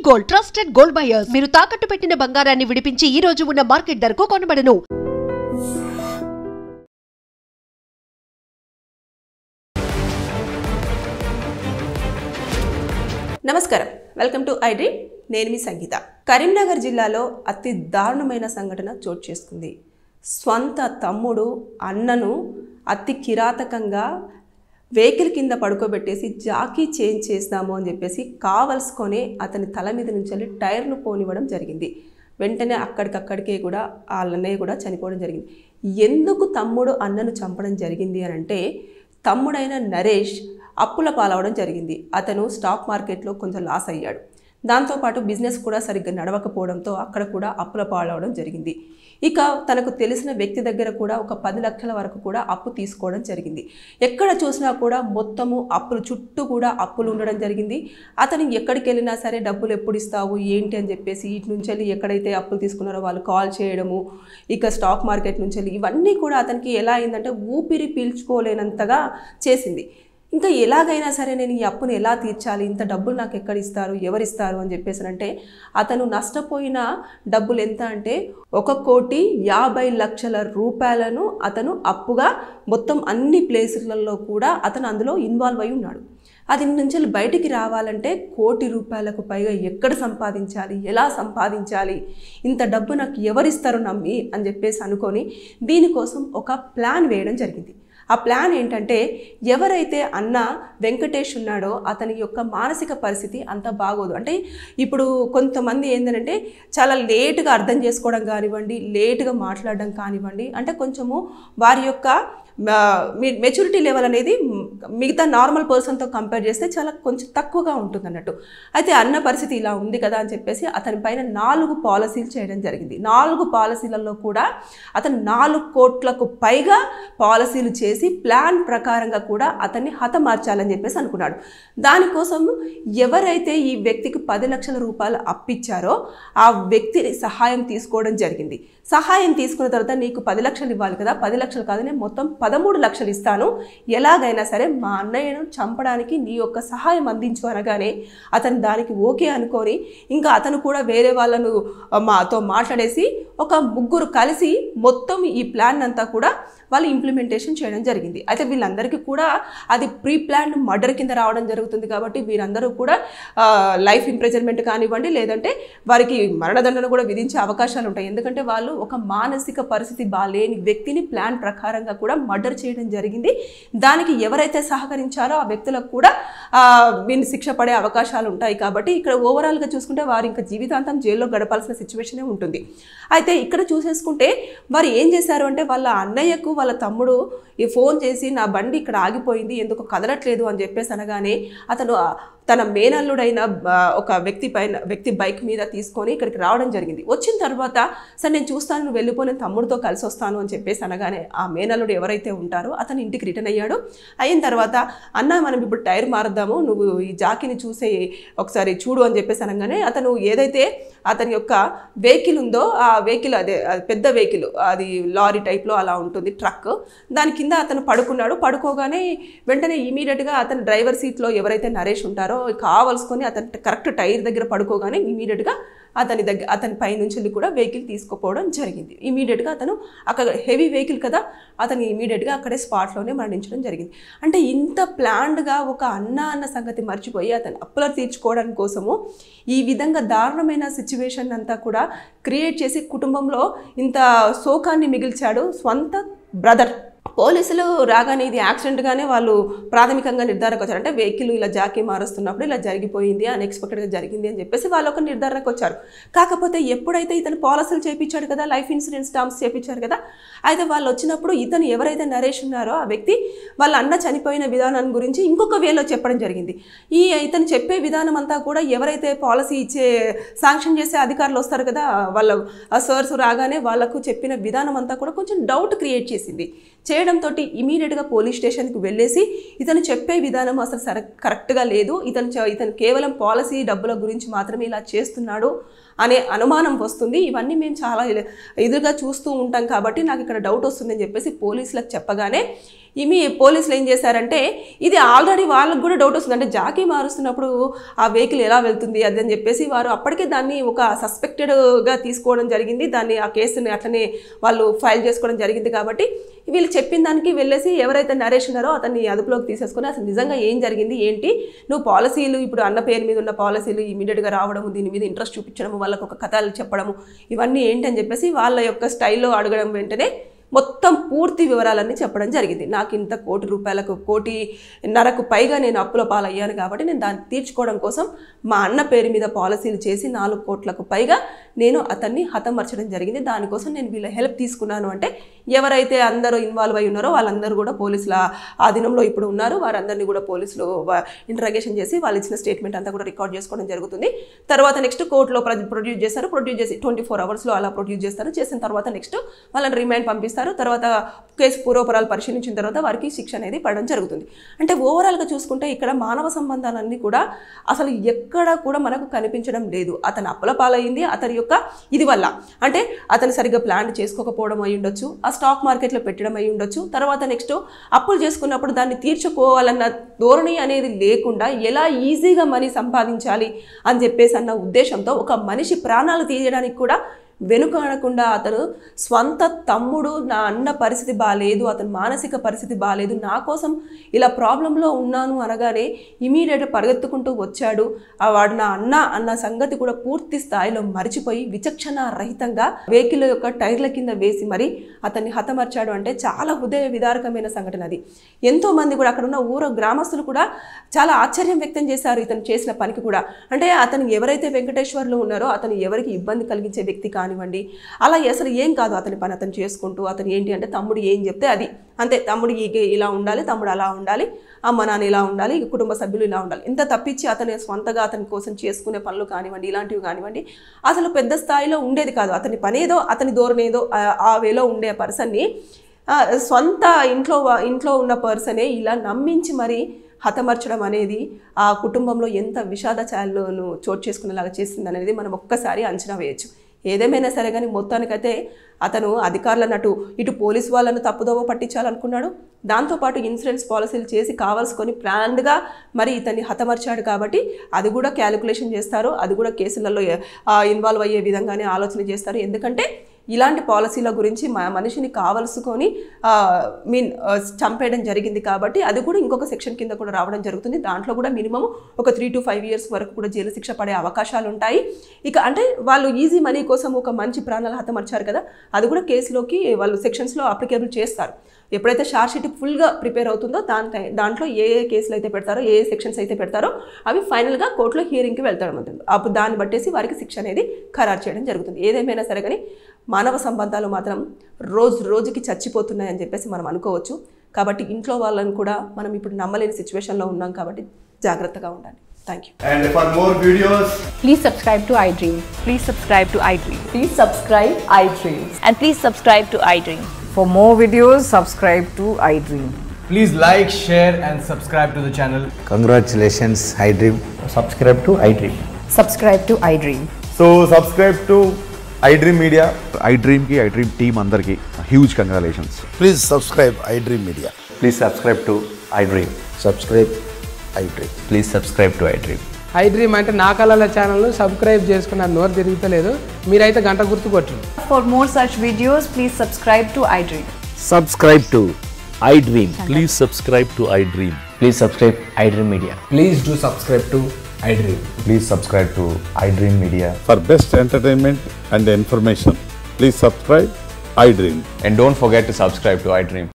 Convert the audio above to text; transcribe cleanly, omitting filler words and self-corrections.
Gold trusted gold buyers మీరు తాకట్టు పెట్టిన బంగారాన్ని విడిపించి ఈ రోజు ఉన్న మార్కెట్ ధరకు కొనబడను. నమస్కారం, వెల్కమ్ టు ఐ డ్రీమ్. నేను మీ సంగీత. కరీంనగర్ జిల్లాలో అతి దారుణమైన సంఘటన చోటు చేసుకుంది. స్వంత తమ్ముడు అన్నను అతి కిరాతకంగా వెహికల్ కింద పడుకోబెట్టేసి జాకీ చేంజ్ చేస్తాము అని చెప్పేసి కావలసుకొని అతని తల మీద నుంచి వెళ్ళి టైర్ను పోనివ్వడం జరిగింది. వెంటనే అక్కడికక్కడికే కూడా వాళ్ళ అన్నయ్య కూడా చనిపోవడం జరిగింది. ఎందుకు తమ్ముడు అన్నను చంపడం జరిగింది అని అంటే, తమ్ముడైన నరేష్ అప్పుల పాలవడం జరిగింది. అతను స్టాక్ మార్కెట్లో కొంచెం లాస్ అయ్యాడు. దాంతోపాటు బిజినెస్ కూడా సరిగ్గా నడవకపోవడంతో అక్కడ కూడా అప్పుల పాలవడం జరిగింది. ఇక తనకు తెలిసిన వ్యక్తి దగ్గర కూడా ఒక 10 లక్షల వరకు కూడా అప్పు తీసుకోవడం జరిగింది. ఎక్కడ చూసినా కూడా మొత్తము అప్పులు, చుట్టూ కూడా అప్పులు ఉండడం జరిగింది. అతను ఎక్కడికి వెళ్ళినా సరే డబ్బులు ఎప్పుడు ఇస్తావు ఏంటి అని చెప్పేసి ఇటు నుంచి వెళ్ళి ఎక్కడైతే అప్పులు తీసుకున్నారో వాళ్ళు కాల్ చేయడము, ఇక స్టాక్ మార్కెట్ నుంచి వెళ్ళి ఇవన్నీ కూడా అతనికి ఎలా అయిందంటే ఊపిరి పీల్చుకోలేనంతగా చేసింది. ఇంకా ఎలాగైనా సరే నేను ఈ అప్పును ఎలా తీర్చాలి, ఇంత డబ్బులు నాకు ఎక్కడ ఇస్తారు, ఎవరిస్తారు అని చెప్పేసి అంటే అతను నష్టపోయిన డబ్బులు ఎంత అంటే 1,50,00,000 రూపాయలను అతను అప్పుగా మొత్తం అన్ని ప్లేసులలో కూడా అతను అందులో ఇన్వాల్వ్ అయి ఉన్నాడు. అది నుంచి బయటికి రావాలంటే 1,00,00,000 రూపాయలకు పైగా ఎక్కడ సంపాదించాలి, ఎలా సంపాదించాలి, ఇంత డబ్బు నాకు ఎవరిస్తారు నమ్మి అని చెప్పేసి అనుకొని దీనికోసం ఒక ప్లాన్ వేయడం జరిగింది. ఆ ప్లాన్ ఏంటంటే, ఎవరైతే అన్న వెంకటేష్ ఉన్నాడో అతని యొక్క మానసిక పరిస్థితి అంత బాగోదు. అంటే ఇప్పుడు కొంతమంది ఏంటంటే చాలా లేటుగా అర్థం చేసుకోవడం కానివ్వండి, లేటుగా మాట్లాడడం కానివ్వండి, అంటే కొంచెము వారి యొక్క మెచ్యూరిటీ లెవెల్ అనేది మిగతా నార్మల్ పర్సన్తో కంపేర్ చేస్తే చాలా కొంచెం తక్కువగా ఉంటుంది అన్నట్టు. అయితే అన్న పరిస్థితి ఇలా ఉంది కదా అని చెప్పేసి అతని పైన 4 పాలసీలు చేయడం జరిగింది. 4 పాలసీలలో కూడా అతను 4 కోట్లకు పైగా పాలసీలు చేసి ప్లాన్ ప్రకారంగా కూడా అతన్ని హతమార్చాలని చెప్పేసి అనుకున్నాడు. దానికోసం ఎవరైతే ఈ వ్యక్తికి 10 లక్షల రూపాయలు అప్పిచ్చారో ఆ వ్యక్తి సహాయం తీసుకోవడం జరిగింది. సహాయం తీసుకున్న తర్వాత నీకు 10 లక్షలు ఇవ్వాలి కదా, 10 లక్షలు కాదు నేను మొత్తం 13 లక్షలు ఇస్తాను, ఎలాగైనా సరే మా అన్నయ్యను చంపడానికి నీ యొక్క సహాయం అందించు అనగానే అతను దానికి ఓకే అనుకొని ఇంకా అతను కూడా వేరే వాళ్ళను మాతో మాట్లాడేసి ఒక 3 కలిసి మొత్తం ఈ ప్లాన్ అంతా కూడా వాళ్ళు ఇంప్లిమెంటేషన్ చేయడం జరిగింది. అయితే వీళ్ళందరికీ కూడా అది ప్రీ ప్లాన్ మర్డర్ కింద రావడం జరుగుతుంది. కాబట్టి వీరందరూ కూడా లైఫ్ ఇంప్రిజన్మెంట్ కానివ్వండి, లేదంటే వారికి మరణదండన కూడా విధించే అవకాశాలు ఉంటాయి. ఎందుకంటే వాళ్ళు ఒక మానసిక పరిస్థితి బాలేని వ్యక్తిని ప్లాన్ ప్రకారంగా కూడా మర్డర్ చేయడం జరిగింది. దానికి ఎవరైతే సహకరించారో ఆ వ్యక్తులకు కూడా వీళ్ళు శిక్ష పడే అవకాశాలు ఉంటాయి. కాబట్టి ఇక్కడ ఓవరాల్గా చూసుకుంటే వారు ఇంకా జీవితాంతం జైల్లో గడపాల్సిన సిచ్యువేషనే ఉంటుంది. అయితే ఇక్కడ చూసేసుకుంటే వారు ఏం చేశారు అంటే, వాళ్ళ అన్నయ్యకు వాళ్ళ తమ్ముడు ఫోన్ చేసి నా బండి ఇక్కడ ఆగిపోయింది, ఎందుకు కదలట్లేదు అని చెప్పేసి అనగానే అతను తన మేనల్లుడైన ఒక వ్యక్తి బైక్ మీద తీసుకొని ఇక్కడికి రావడం జరిగింది. వచ్చిన తర్వాత సరే నేను చూస్తాను, నువ్వు వెళ్ళిపో, నేను తమ్ముడితో కలిసి వస్తాను అని చెప్పేసి అనగానే ఆ మేనల్లుడు ఎవరైతే ఉంటారో అతను ఇంటికి రిటర్న్ అయ్యాడు. అయిన తర్వాత అన్న మనం ఇప్పుడు టైర్ మారుద్దాము, నువ్వు ఈ జాకీని చూసే ఒకసారి చూడు అని చెప్పేసి అనగానే అతను ఏదైతే అతని యొక్క వెహికల్ ఉందో ఆ వెహికల్, అదే పెద్ద వెహికల్, అది లారీ టైప్లో అలా ఉంటుంది, ట్రక్, దాని కింద అతను పడుకున్నాడు. పడుకోగానే వెంటనే ఇమీడియట్గా అతని డ్రైవర్ సీట్లో ఎవరైతే నరేష్ ఉంటారో కావలసుకొని అతను కరెక్ట్ టైర్ దగ్గర పడుకోగానే ఇమీడియట్గా అతని పై నుంచి కూడా వెహికల్ తీసుకుపోవడం జరిగింది. ఇమీడియట్గా అతను అక్కడ హెవీ వెహికల్ కదా, అతను ఇమీడియట్గా అక్కడే స్పాట్లోనే మరణించడం జరిగింది. అంటే ఇంత ప్లాన్డ్గా ఒక అన్న సంగతి మర్చిపోయి అతను అప్పులు తీర్చుకోవడం కోసము ఈ విధంగా దారుణమైన సిచ్యువేషన్ అంతా కూడా క్రియేట్ చేసి కుటుంబంలో ఇంత శోకాన్ని మిగిల్చాడు స్వంత బ్రదర్. పోలీసులు రాగానే ఇది యాక్సిడెంట్గానే వాళ్ళు ప్రాథమికంగా నిర్ధారణకు వచ్చారు. అంటే వెహికల్ ఇలా జాకీ మారుస్తున్నప్పుడు ఇలా జరిగిపోయింది, అన్ఎక్స్పెక్టెడ్గా జరిగింది అని చెప్పేసి వాళ్ళు ఒక నిర్ధారణకు వచ్చారు. కాకపోతే ఎప్పుడైతే ఇతను పాలసీలు చేయించాడు కదా, లైఫ్ ఇన్సూరెన్స్ టర్మ్స్ చేయించారు కదా, అయితే వాళ్ళు వచ్చినప్పుడు ఇతను ఎవరైతే నరేష్ ఉన్నారో ఆ వ్యక్తి వాళ్ళ అన్న చనిపోయిన విధానం గురించి ఇంకొక వేలో చెప్పడం జరిగింది. ఇతను చెప్పే విధానం అంతా కూడా ఎవరైతే పాలసీ శాంక్షన్ చేసే అధికారులు వస్తారు కదా, వాళ్ళ సర్స్ రాగానే వాళ్ళకు చెప్పిన విధానం అంతా కూడా కొంచెం డౌట్ క్రియేట్ చేసింది. చేయడంతో ఇమీడియట్గా పోలీస్ స్టేషన్కి వెళ్ళేసి ఇతను చెప్పే విధానం అసలు కరెక్ట్గా లేదు, ఇతను కేవలం పాలసీ డబ్బుల గురించి మాత్రమే ఇలా చేస్తున్నాడు అనే అనుమానం వస్తుంది. ఇవన్నీ మేము చాలా ఎదురుగా చూస్తూ ఉంటాం కాబట్టి నాకు ఇక్కడ డౌట్ వస్తుందని చెప్పేసి పోలీసులకు చెప్పగానే పోలీసులు ఏం చేశారంటే ఇది ఆల్రెడీ వాళ్ళకు కూడా డౌట్ వస్తుంది, అంటే జాకీ మారుస్తున్నప్పుడు ఆ వెహికల్ ఎలా వెళ్తుంది అది అని చెప్పేసి వారు అప్పటికే దాన్ని ఒక సస్పెక్టెడ్గా తీసుకోవడం జరిగింది. దాన్ని ఆ కేసుని అట్లనే వాళ్ళు ఫైల్ చేసుకోవడం జరిగింది. కాబట్టి వీళ్ళు చెప్పిన దానికి వెళ్ళేసి ఎవరైతే నరేష్ ఉన్నారో అతన్ని అదుపులోకి తీసేసుకుని అసలు నిజంగా ఏం జరిగింది ఏంటి, నువ్వు పాలసీలు ఇప్పుడు అన్న పేరు మీద ఉన్న పాలసీలు ఇమీడియట్గా రావడము, దీని మీద ఇంట్రెస్ట్ చూపించడము, వాళ్ళకు ఒక కథలు చెప్పడము, ఇవన్నీ ఏంటి అని చెప్పేసి వాళ్ళ యొక్క స్టైల్లో అడగడం వెంటనే మొత్తం పూర్తి వివరాలన్నీ చెప్పడం జరిగింది. నాకు ఇంత ₹1,00,00,000 1,50,00,000 పైగా నేను అప్పుల పాలయ్యాను కాబట్టి నేను దాన్ని తీర్చుకోవడం కోసం మా అన్న పేరు మీద పాలసీలు చేసి 4 కోట్లకు పైగా నేను అతన్ని హతమర్చడం జరిగింది. దానికోసం నేను వీళ్ళ హెల్ప్ తీసుకున్నాను అంటే ఎవరైతే అందరూ ఇన్వాల్వ్ అయి ఉన్నారో వాళ్ళందరూ కూడా పోలీసుల ఆధీనంలో ఇప్పుడు ఉన్నారు. వారందరినీ కూడా పోలీసులు ఇంటరాగేషన్ చేసి వాళ్ళు ఇచ్చిన స్టేట్మెంట్ అంతా కూడా రికార్డ్ చేసుకోవడం జరుగుతుంది. తర్వాత నెక్స్ట్ కోర్టులో ప్రొడ్యూస్ చేస్తారు. ప్రొడ్యూస్ చేసి 24 అవర్స్లో అలా ప్రొడ్యూస్ చేస్తారు. చేసిన తర్వాత నెక్స్ట్ వాళ్ళని రిమాండ్ పంపిస్తారు. తర్వాత కేసు పూర్వపరాలు పరిశీలించిన తర్వాత వారికి శిక్ష అనేది పడడం జరుగుతుంది. అంటే ఓవరాల్గా చూసుకుంటే ఇక్కడ మానవ సంబంధాలన్నీ కూడా అసలు ఎక్కడ కూడా మనకు కనిపించడం లేదు. అతను అప్పుల పాలైంది అతని యొక్క ఇది వల్ల, అంటే అతను సరిగ్గా ప్లాన్ చేసుకోకపోవడం అయి ఉండొచ్చు, ఆ స్టాక్ మార్కెట్లో పెట్టడం అయి ఉండొచ్చు. తర్వాత నెక్స్ట్ అప్పులు చేసుకున్నప్పుడు దాన్ని తీర్చుకోవాలన్న ధోరణి అనేది లేకుండా ఎలా ఈజీగా మనీ సంపాదించాలి అని చెప్పేసి అన్న ఉద్దేశంతో ఒక మనిషి ప్రాణాలు తీయడానికి కూడా వెనుకాడకుండా అతను స్వంత తమ్ముడు నా అన్న పరిస్థితి బాగాలేదు, అతని మానసిక పరిస్థితి బాగాలేదు, నా కోసం ఇలా ప్రాబ్లంలో ఉన్నాను అనగానే ఇమీడియట్గా పరిగెత్తుకుంటూ వచ్చాడు. వాడు నా అన్న అన్న సంగతి కూడా పూర్తి స్థాయిలో మరిచిపోయి విచక్షణ రహితంగా వెహికల్ యొక్క టైర్ల కింద వేసి మరి అతన్ని హతమర్చాడు. అంటే చాలా హృదయ విదారకమైన సంఘటన అది. ఎంతోమంది కూడా అక్కడ ఉన్న గ్రామస్తులు కూడా చాలా ఆశ్చర్యం వ్యక్తం చేశారు ఇతను చేసిన పనికి కూడా. అంటే అతను ఎవరైతే వెంకటేశ్వర్లో ఉన్నారో అతను ఎవరికి ఇబ్బంది కలిగించే వ్యక్తి కానివ్వండి, అలా అసలు ఏం కాదు. అతని పని అతను చేసుకుంటూ అతను ఏంటి అంటే తమ్ముడు ఏం చెప్తే అది అంతే, తమ్ముడు ఇలా ఉండాలి, తమ్ముడు అలా ఉండాలి, అమ్మ నాన్న ఇలా ఉండాలి, కుటుంబ సభ్యులు ఇలా ఉండాలి, ఇంత తప్పించి అతని స్వంతగా అతని కోసం చేసుకునే పనులు కానివ్వండి, ఇలాంటివి కానివ్వండి అసలు పెద్ద స్థాయిలో ఉండేది కాదు. అతని పనేదో అతని ధోరణేదో ఆ వేలో ఉండే పర్సన్ని సొంత ఇంట్లో ఉన్న పర్సనే ఇలా నమ్మించి మరి హతమర్చడం అనేది ఆ కుటుంబంలో ఎంత విషాద ఛాయలను చోటు చేసుకునేలాగా చేసింది అనేది మనం ఒక్కసారి అంచనా వేయచ్చు. ఏదేమైనా సరే కానీ మొత్తానికైతే అతను అధికారులన్నట్టు ఇటు పోలీసు వాళ్ళను తప్పుదోవ పట్టించాలనుకున్నాడు, దాంతోపాటు ఇన్సూరెన్స్ పాలసీలు చేసి కావాల్సుకొని ప్లాన్డ్గా మరి ఇతన్ని హతమర్చాడు. కాబట్టి అది కూడా క్యాలిక్యులేషన్ చేస్తారు, అది కూడా కేసులలో ఇన్వాల్వ్ అయ్యే విధంగానే ఆలోచన చేస్తారు. ఎందుకంటే ఇలాంటి పాలసీల గురించి మనిషిని కావలసుకొని చంపేయడం జరిగింది కాబట్టి అది కూడా ఇంకొక సెక్షన్ కింద కూడా రావడం జరుగుతుంది. దాంట్లో కూడా మినిమం ఒక 3 to 5 years వరకు కూడా జైలు శిక్ష పడే అవకాశాలు ఉంటాయి. ఇక అంటే వాళ్ళు ఈజీ మనీ కోసం ఒక మంచి ప్రాణాలు హతమర్చారు కదా, అది కూడా కేసులోకి వాళ్ళు సెక్షన్స్లో అప్లికేబుల్ చేస్తారు. ఎప్పుడైతే షార్ట్ షీట్ ఫుల్గా ప్రిపేర్ అవుతుందో దాంట్లో ఏ కేసులు అయితే పెడతారో, ఏ సెక్షన్స్ అయితే పెడతారో అవి ఫైనల్గా కోర్టులో హియరింగ్కి వెళ్తాడు. అప్పుడు దాన్ని బట్టేసి వారికి శిక్ష అనేది ఖరారు చేయడం జరుగుతుంది. ఏదేమైనా సరే కానీ మానవ సంబంధాలు మాత్రం రోజుకి చచ్చిపోతున్నాయని చెప్పేసి మనం అనుకోవచ్చు. కాబట్టి ఇంట్లో వాళ్ళని కూడా మనం ఇప్పుడు నమ్మలేని సిచ్యువేషన్లో ఉన్నాం కాబట్టి జాగ్రత్తగా ఉండాలి. Thank you. And for more videos, please subscribe to iDream. Please subscribe to iDream. Please subscribe iDream. And please subscribe to iDream. For more videos, subscribe to iDream. please like, share and subscribe to the channel. Congratulations, iDream. Subscribe to iDream. Subscribe to iDream. So subscribe to iDream Media. iDream ki iDream team andarki huge congratulations. Please subscribe iDream Media. Please subscribe to iDream. Subscribe iDream. Please subscribe to iDream. iDream అంటే నా కళల channel subscribe చేసుకున్న నోరు తిరుగుతలేదు, మీరైతే గంట గుర్తు కొట్టండి. For more such videos, please subscribe to iDream. Subscribe to iDream. Please subscribe to iDream. Please subscribe iDream Media. Please do subscribe to iDream. Please subscribe to iDream Media. For best entertainment and information, please subscribe iDream. And don't forget to subscribe to iDream.